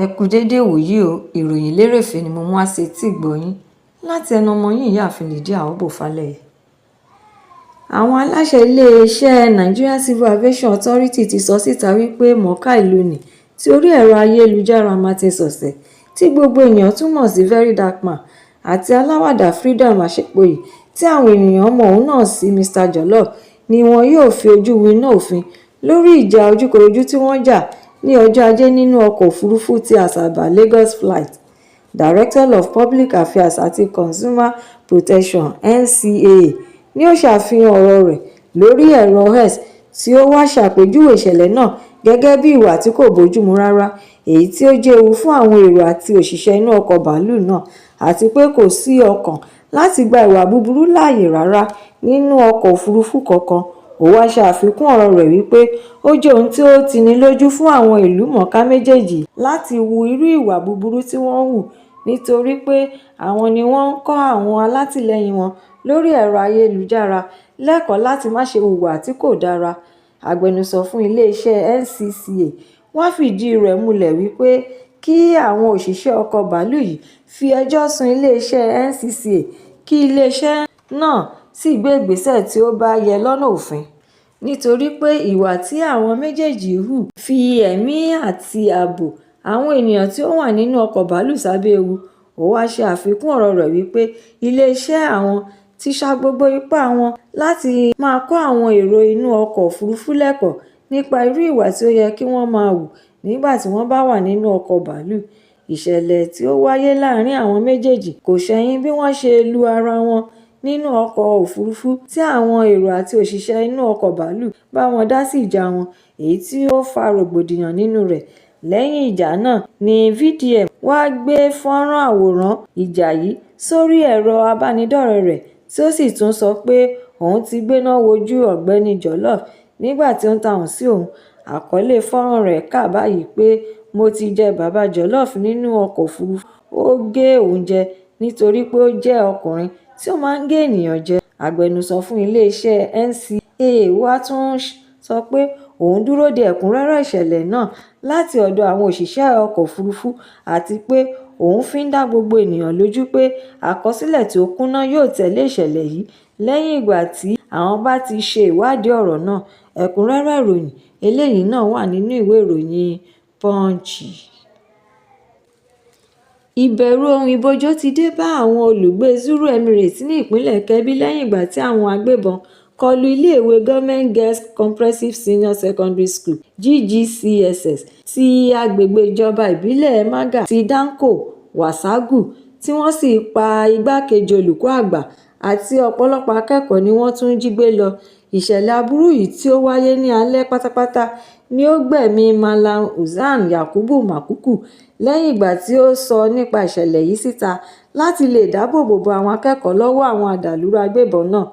Ẹ kú dédé wòyí o, ìròyìn lérèfé ni mo mú wá sí etí ìgbọ́-yín láti ẹnu ọmọ yín ìyáàfin Lydia Ọbọ́fálẹ́yẹ. Àwọn aláṣẹ iléeṣẹ́ Nigeria Civil Aviation Authority ti sọ síta wípé Mọ̀ọ́ká ìlú nì tí orí ẹ̀rọ ayélujára Martin Sọ̀sẹ̀ tí gbogbo èèyàn túmọ̀ sí Very Dark Man àti aláwàdà Freedom Àṣepòyí tí àwọn ènìyàn mọ òun náà sí Mr Jollof ni wọn yóò fi ojú winá òfin lórí ìjà ojúkorojú tí wọ́n jà ní ọjọ́ Ajé nínú ọkọ̀ òfurufú ti Asaba Lagos flight. Director of Public Affairs àti Consumer Protection NCAA ni ó ṣàfihàn ọ̀rọ̀ rẹ̀ lórí ẹ̀rọ X tí ó wá ṣàpèjúwe ìṣẹ̀lẹ̀ náà gẹ́gẹ́ bí ìwà tí kò bójúmu rárá, èyí tí ó jẹ́ ewu fún àwọn èrò àti òṣìṣẹ́ inú ọkọ̀ bàálù náà, àti pé kò sí ọkàn láti gba ìwà búburú láàyè rárá nínú ọkọ̀ òfurufú kankan. Ó wá ṣe àfikún ọ̀rọ̀ rẹ̀ wípé ó jẹ́ ohun tí ó tini lójú fún àwọn ìlú mọ̀ọ́ká méjèèjì láti hu irú ìwà búburú tí wọ́n hù, nítorí pé àwọn ni wọ́n ń kọ́ àwọn alátìlẹyìn wọn lórí ẹ̀rọ ayélujára lẹ́kọ̀ọ́ láti má ṣe hùwà tí kò dára. Agbẹnusọ fún iléeṣẹ́ NCCA wá fìdí rẹ̀ múlẹ̀ wípé kí àwọn òṣìṣẹ́ ọkọ̀ bàálù yìí fi ẹjọ́ sùn iléeṣẹ́ NCCA kí iléeṣẹ́ náà sì gbé ìgbésẹ̀ tí ó bá yẹ lọ́nà òfin, nítorí pé ìwà tí àwọn méjèèjì hù fi ẹ̀mí àti ààbò àwọn ènìyàn tí ó wà nínú ọkọ̀ bàálù sábẹ́ ewu. Ó wá ṣe àfikún ọ̀rọ̀ rẹ̀ wípé iléeṣẹ́ àwọn ti sa gbogbo ipá wọn láti máa kọ́ àwọn èrò inú ọkọ̀ òfurufú lẹ́kọ̀ọ́ nípa irú ìwà tí ó yẹ kí wọ́n máa hù nígbà tí wọ́n bá wà nínú ọkọ̀ bàálù. Ìṣẹ̀lẹ̀ tí ó wáyé láàárín àwọn méjèèjì kò ṣẹ̀yìn bí wọ́n ṣe lu ara wọn nínú ọkọ̀ òfurufú tí àwọn èrò àti òṣìṣẹ́ inú ọkọ̀ bàálù bá wọn dá sí ìjà wọn, èyí tí ó fa rògbòdìyàn nínú rẹ̀. Lẹ́yìn ìjà náà ni VDM wá gbé fọ́nrán àwòrán ìjà yìí sórí ẹ̀rọ abánidọ́rẹ̀ẹ́ rẹ̀ tí ó sì tún sọ pé òun ti gbéná wojú ọ̀gbẹ́ni Jollof nígbà tí ó ń tahùn sí òun. Àkọlé fọ́nrán rẹ̀ kà báyìí pé mo ti jẹ bàbá Jollof nínú ọkọ̀ òfurufú, ó gé òun jẹ nítorí pé ó jẹ́ ọkùnrin tí ó máa ń gé ènìyàn jẹ. Agbẹnusọ fún iléeṣẹ́ NCAA wá tún sọ pé òun dúró de ẹ̀kúnrẹ́rẹ́ ìṣẹ̀lẹ̀ náà láti ọ̀dọ̀ àwọn òṣìṣẹ́ ọkọ̀ òfurufú àti pé òun fi ń dá gbogbo ènìyàn lójú pé àkọsílẹ̀ tí ó kúnná yóò tẹ̀lé ìṣẹ̀lẹ̀ yìí lẹ́yìn ìgbà tí àwọn bá ti ṣe ìwádìí ọ̀rọ̀ náà. Ẹ̀kúnrẹ́rẹ́ ìròyìn eléyìí náà wà nínú ìwé ìròyìn Punch. Ìbẹ̀rù ohun ìbòjò ti dé bá àwọn olùgbé Zuru Emirates ní ìpínlẹ̀ Kebbi lẹ́yìn ìgbà tí àwọn agbébọn kọlu iléèwé Government Girls Comprehensive Senior Secondary School GGCSS ti agbègbè ìjọba ìbílẹ̀ Maga ti Danko Wasagu, tí wọ́n sì pa igbákejì olùkọ́ àgbà àti ọ̀pọ̀lọpọ̀ akẹ́kọ̀ọ́ ni wọ́n tún jí gbé lọ. Ìṣẹ̀lẹ̀ aburú yìí tí ó wáyé ní alẹ́ pátápátá ni ó gbẹ̀mí Malam Usman Yakubu Makuku lẹ́yìn ìgbà tí ó sọ nípa ìṣẹ̀lẹ̀ yìí síta láti lè dáàbò bo àwọn akẹ́kọ̀ọ́ lọ́wọ́ àwọn àdàlúrú agbébọn náà.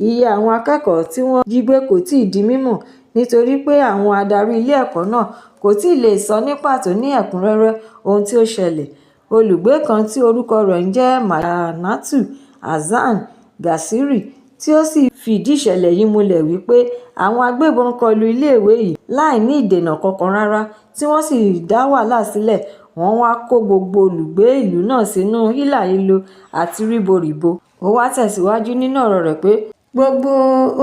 Iye àwọn akẹ́kọ̀ọ́ tí wọ́n jí gbé kò tíì di mímọ̀ nítorí pé àwọn adarí ilé ẹ̀kọ́ náà kò tíì lè sọ ní pàtó ní ẹ̀kúnrẹ́rẹ́ ohun tí ó ṣẹlẹ̀. Olùgbé kan tí orúkọ rẹ̀ ń jẹ́ Mayanatu Hassan Gasiri tí ó sì fìdí ìṣẹ̀lẹ̀ yìí múlẹ̀ wípé àwọn agbébọn kọlu iléèwé yìí láì ní ìdènà kankan rárá tí wọ́n sì dá wàhálà sílẹ̀. Wọ́n wá kó gbogbo olùgbé ìlú náà sínú hílàhílo àti ríboríbo. Ó wá tẹ̀síwájú nínú ọ̀rọ̀ rẹ̀ pé gbogbo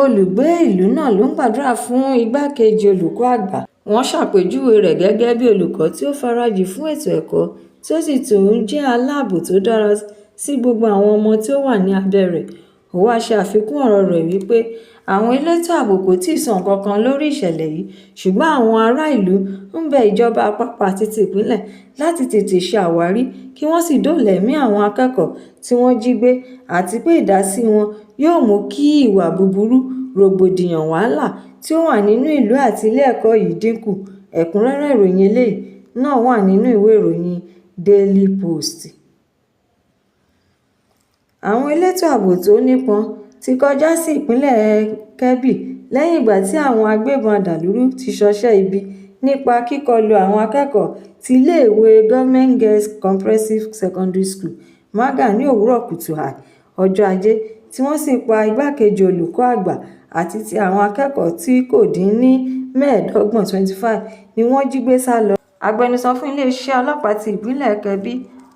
olùgbé ìlú náà ló ń gbàdúrà fún igbákejì olùkọ́ àgbà. Wọ́n ṣàpèjúwe rẹ̀ gẹ́gẹ́ bí olùkọ́ tí ó farajìn fún ètò ẹ̀kọ́ tí ó sì tún jẹ́ aláàbò tó dára sí gbogbo àwọn ọmọ tí ó wà ní abẹ́ rẹ̀. Ó wá ṣe àfikún ọ̀rọ̀ rẹ̀ wípé àwọn elétò ààbò kò tíì sọ nǹkan kan lórí ìṣẹ̀lẹ̀ yìí, ṣùgbọ́n àwọn ará ìlú ń bẹ ìjọba àpapọ̀ àti ti ìpínlẹ̀ láti tètè ṣe àwárí kí wọ́n sì dóòlà ẹ̀mí àwọn akẹ́kọ̀ọ́ tí wọ́n jí gbé, àti pé ìdásí wọn yóò mú kí ìwà búburú, rògbòdìyàn, wàhálà tí ó wà nínú ìlú àti ilé ẹ̀kọ́ yìí dínkù. Ẹ̀kúnrẹ́rẹ́ ìròyìn eléyìí náà wà nínú ìwé ìròyìn Daily Post. Àwọn elétò ààbò tó nípọn ti kọjá sí ìpínlẹ̀ Kebbi lẹ́yìn ìgbà tí àwọn agbébọn àdàlúrú ti ṣọṣẹ́ ibi nípa kíkọlù àwọn akẹ́kọ̀ọ́ ti iléèwé Government Girls Comprehensive Secondary School Maga ní òwúrọ̀ kùtù hàì ọjọ́ Ajé, tí wọ́n sì pa igbákejì olùkọ́ àgbà àti ti àwọn akẹ́kọ̀ọ́ tí kò dín ní 25 ni wọ́n jí gbé sá lọ. Agbẹnusọ fún iléeṣẹ́ ọlọ́pàá ti ìpínlẹ̀ Kebbi,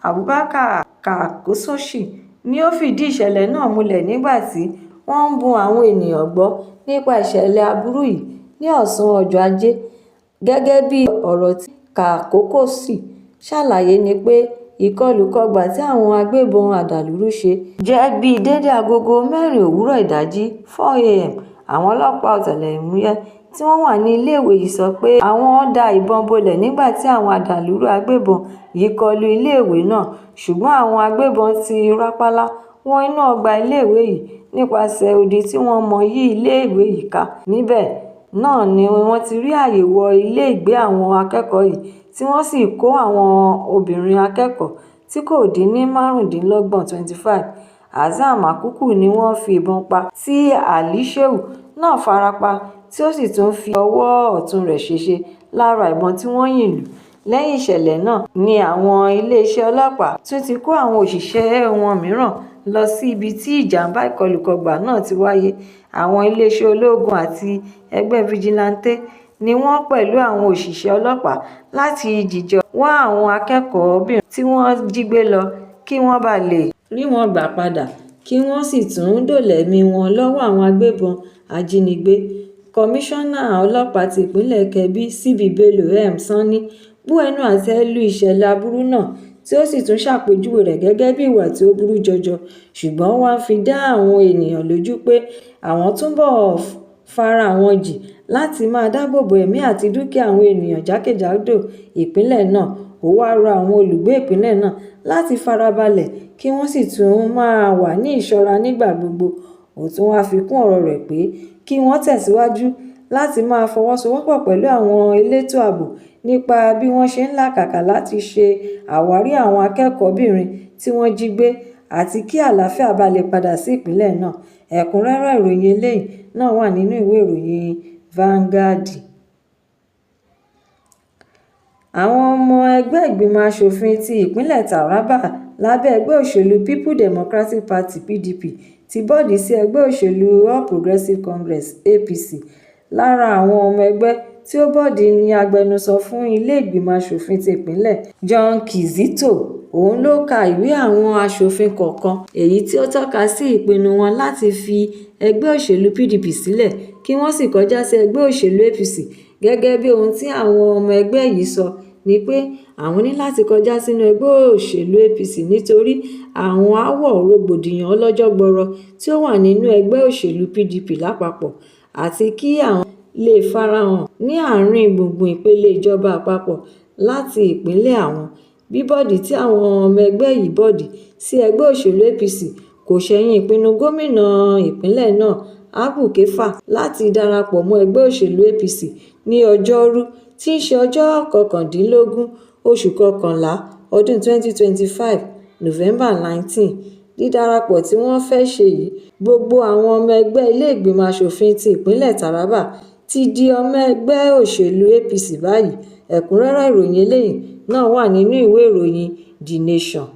Abubakar Kakososhi, ni ó fìdí ìṣẹ̀lẹ̀ náà múlẹ̀ nígbà tí wọ́n ń bun àwọn ènìyàn gbọ́ nípa ìṣẹ̀lẹ̀ aburú yìí ní ọ̀sán ọjọ́ Ajé. Gẹ́gẹ́ bí ọ̀rọ̀ tí Kakososhi ṣàlàyé ni pé ìkọlù-kọgbà tí àwọn agbébọn adàlúrú ṣe jẹ́ bíi déédé agogo 4 òwúrọ̀ ìdájí 4 a.m. Àwọn ọlọ́pàá ọ̀tẹlẹ̀múyẹ́ tí wọ́n wà ní iléèwé yìí sọ pé àwọn da ìbọn bolẹ̀ nígbà tí àwọn adàlúrú agbébọn yìí kọlu iléèwé náà, ṣùgbọ́n àwọn agbébọn ti rápálá wọ inú ọgbà iléèwé yìí nípasẹ̀ odi tí wọ́n mọ yí iléèwé yìí ká. Níbẹ̀ náà ni wọ́n ti rí àyè wọ ilé ìgbé àwọn akẹ́kọ̀ọ́ yìí tí wọ́n sì kó àwọn obìnrin akẹ́kọ̀ọ́ tí kò dín ní 25 25. Hasan Makuku ni wọ́n fi ìbọn pa, tí Ali Shehu náà farapa tí ó sì tún fi ọwọ́ ọ̀tún rẹ̀ ṣèṣe lára ìbọn tí wọ́n yìn lù. Lẹ́yìn ìṣẹ̀lẹ̀ náà ni àwọn iléeṣẹ́ ọlọ́pàá tún ti kó àwọn òṣìṣẹ́ wọn mìíràn lọ sí ibi tí ìjàmbá ìkọlù-kọgbà náà ti wáyé. Àwọn iléeṣẹ́ ológun àti ẹgbẹ́ fìjìláńtè ni wọ́n pẹ̀lú àwọn òṣìṣẹ́ ọlọ́pàá láti jìjọ wá àwọn akẹ́kọ̀ọ́bìnrin tí wọ́n jí gbé lọ kí wọ́n bá lè rí wọn gbà padà, kí wọ́n sì tún dóòlà-ẹ̀mí wọn lọ́wọ́ àwọn agbébọn ajínigbé. Kọmíṣánná ọlọ́pàá ti ìpínlẹ̀ Kebbi, CB Bello Sanni, bú ẹnu àtẹ́ lu ìṣẹ̀lẹ̀ aburú náà tí ó sì tún ṣàpèjúwe rẹ̀ gẹ́gẹ́ bí ìwà tí ó burú jọjọ, ṣùgbọ́n wọ́n fi dá àwọn ènìyàn lójú pé àwọn túbọ̀ fara wọn jì láti máa dáàbò bo ẹ̀mí àti dúkìá àwọn ènìyàn jákèjádò ìpínlẹ̀ náà. Ó wá rọ àwọn olùgbé ìpínlẹ̀ náà láti farabalẹ̀ kí wọ́n sì tún máa wà ní ìṣọ́ra nígbà gbogbo. Ó tún wá fi kún ọ̀rọ̀ rẹ̀ pé kí wọ́n tẹ̀síwájú láti máa fọwọ́sowọ́pọ̀ pẹ̀lú àwọn elétò ààbò nípa bí wọ́n ṣe ń làkàkà láti ṣe àwárí àwọn akẹ́kọ̀ọ́bìnrin tí wọ́n jí gbé àti kí àlàáfíà bá lè padà sí ìpínlẹ̀ náà. Ẹ̀kúnrẹ́rẹ́ ìròyìn eléyìí náà wà nínú ìwé ìròyìn Vanguard. Àwọn ọmọ ẹgbẹ́ ìgbìmọ̀ aṣòfin ti ìpínlẹ̀ Taraba lábẹ́ ẹgbẹ́ òṣèlú People Democratic Party (PDP) ti bọ́ọ̀dì sí ẹgbẹ́ òṣèlú All Progressives Congress (APC). Lára àwọn ọmọ ẹgbẹ́ tí ó bọ́ọ̀dì ni agbẹnusọ fún ilé ìgbìmọ̀ aṣòfin ti ìpínlẹ̀, John Kizito. Òun ló ka ìwé àwọn aṣòfin kọ̀ọ̀kan èyí tí ó tọ́ka sí ìpinnu wọn láti fi ẹgbẹ́ òṣèlú PDP sílẹ̀ kí wọ́n sì kọjá sí ẹgbẹ́ òṣèlú APC. Gẹ́gẹ́ bí ohun tí àwọn ọmọ ẹgbẹ́ yìí sọ ni pé àwọn ní láti kọjá sínú ẹgbẹ́ òṣèlú APC nítorí àwọn aáwọ̀ rògbòdìyàn ọlọ́jọ́ gbọrọ tí ó wà nínú ẹgbẹ́ òṣèlú PDP lápapọ̀, àti kí àwọn lè farahàn ní àárín gbùngbùn ìpele ìjọba àpapọ̀ láti ìpínlẹ̀ àwọn. Bíbọ́ọ̀dì tí àwọn ọmọ ẹgbẹ́ yìí bọ́ọ̀dì sí ẹgbẹ́ òṣèlú APC kò ṣẹ̀yìn ìpinnu gómìnà ìpínlẹ̀ náà, Abba Kafa, láti darapọ̀ mọ́ ẹgbẹ́ òṣèlú APC ní Ọjọ́rú tí í ṣe ọjọ́ 19 oṣù kọkànlá ọdún 2025, November 19. Dídarapọ̀ tí wọ́n fẹ́ ṣe yìí, gbogbo àwọn ọmọ ẹgbẹ́ ilé ìgbìmọ̀ aṣòfin ti ìpínlẹ̀ Taraba ti di ọmọ ẹgbẹ́ òṣèlú APC báyìí. Ẹ̀kúnrẹ́rẹ́ ìròyìn eléyìí náà wà nínú ìwé ìròyìn The Nation.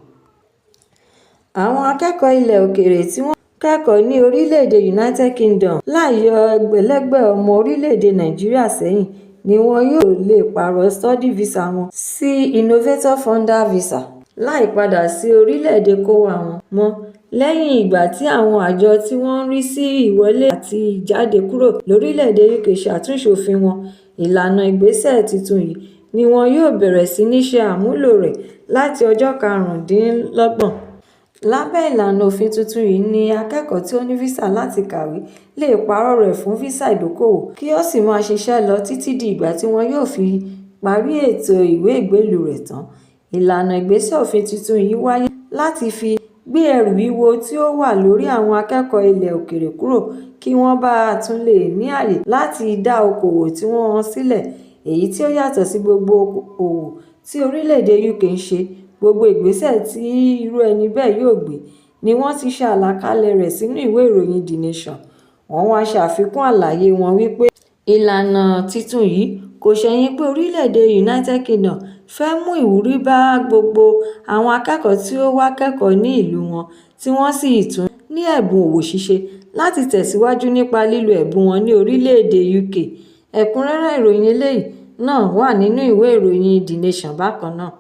Àwọn akẹ́kọ̀ọ́ ilẹ̀ òkèèrè tí wọ́n kẹ́kọ̀ọ́ ní orílẹ̀-èdè United Kingdom láì yọ ẹgbẹ̀lẹ́gbẹ̀ ọmọ orílẹ̀-èdè Nàìjíríà sẹ́yìn ni wọn yóò lè pààrọ̀ study visa wọn sí Innovator Founder Visa láì padà sí orílẹ̀-èdè kówá wọn mọ́, lẹ́yìn ìgbà tí àwọn àjọ tí wọ́n ń rí sí ìwọlé àti ìjáde kúrò lórílẹ̀-èdè UK ṣàtúnṣe òfin wọn. Ìlànà ìgbésẹ̀ tuntun yìí ni wọn yóò bẹ̀rẹ̀ sí ní ṣe àmúlò rẹ̀ láti ọjọ́ 25. Lábẹ́ ìlànà òfin tuntun yìí ni akẹ́kọ̀ọ́ tí ó ní físà láti kàwé lè pààrọ̀ rẹ̀ fún físà ìdókòwò kí ó sì máa ṣiṣẹ́ lọ títí di ìgbà tí wọn yóò fi parí ètò ìwé ìgbélùú rẹ̀ tán. Ìlànà ìgbésẹ̀ òfin tuntun yìí wáyé láti fi gbé ẹrù wíwo tí ó wà lórí àwọn akẹ́kọ̀ọ́ ilẹ̀ òkèèrè kúrò kí wọ́n bá tún lè ní àyè láti dá okòwò tí wọ́n sílẹ̀, èyí tí ó yàtọ̀ sí gbogbo òwò tí orílẹ̀-èdè UK ń ṣe. Gbogbo ìgbésẹ̀ tí irú ẹni bẹ́ẹ̀ yóò gbé ni wọ́n ti ṣe àlàkalẹ̀ rẹ̀ sínú ìwé ìròyìn The Nation. Wọ́n wá ṣe àfikún àlàyé wọn wípé ìlànà tuntun yìí kò ṣẹ̀yìn pé orílẹ̀-èdè United Kingdom fẹ́ mú ìwúrí bá gbogbo àwọn akẹ́kọ̀ọ́ tí ó wá kẹ́kọ̀ọ́ ní ìlú wọn tí wọ́n sì tún ní ẹ̀bùn òwò ṣíṣe láti tẹ̀síwájú nípa lílo ẹ̀bùn wọn ní orílẹ̀-èdè UK. Ẹ̀kúnrẹ́rẹ́ ìròyìn eléyìí náà wà nínú ìwé ìròyìn The Nation bákan náà.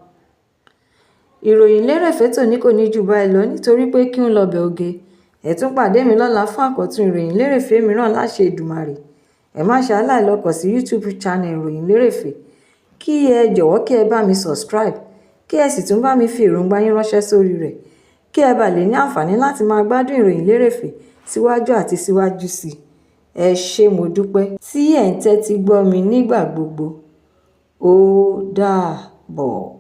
Ìròyìn lérèfé tòní kò ní jù báyìí lọ nítorí pé kí n lọ bẹ̀ oge. Ẹ tún pàdé mi lọ́la fún àkọ́tún ìròyìn lérèfé mìíràn láṣẹ Èdùmàrè. Ẹ má ṣe aláìlọ́ kàn sí YouTube channel ìròyìn lérèfé. Kí ẹ jọ̀wọ́ kí ẹ bá mi subscribe, kí ẹ sì tún bá mi fi èròǹgbà yín ránṣẹ́ sórí rẹ̀, kí ẹ bá lè ní àǹfààní láti máa gbádùn ìròyìn lérèfé síwájú àti síwájú sí i. Ẹ ṣé mo dúpẹ́ tí ẹ̀ ń tẹ́tí gbọ́ mi nígbà gbogbo. Ó dàbọ̀.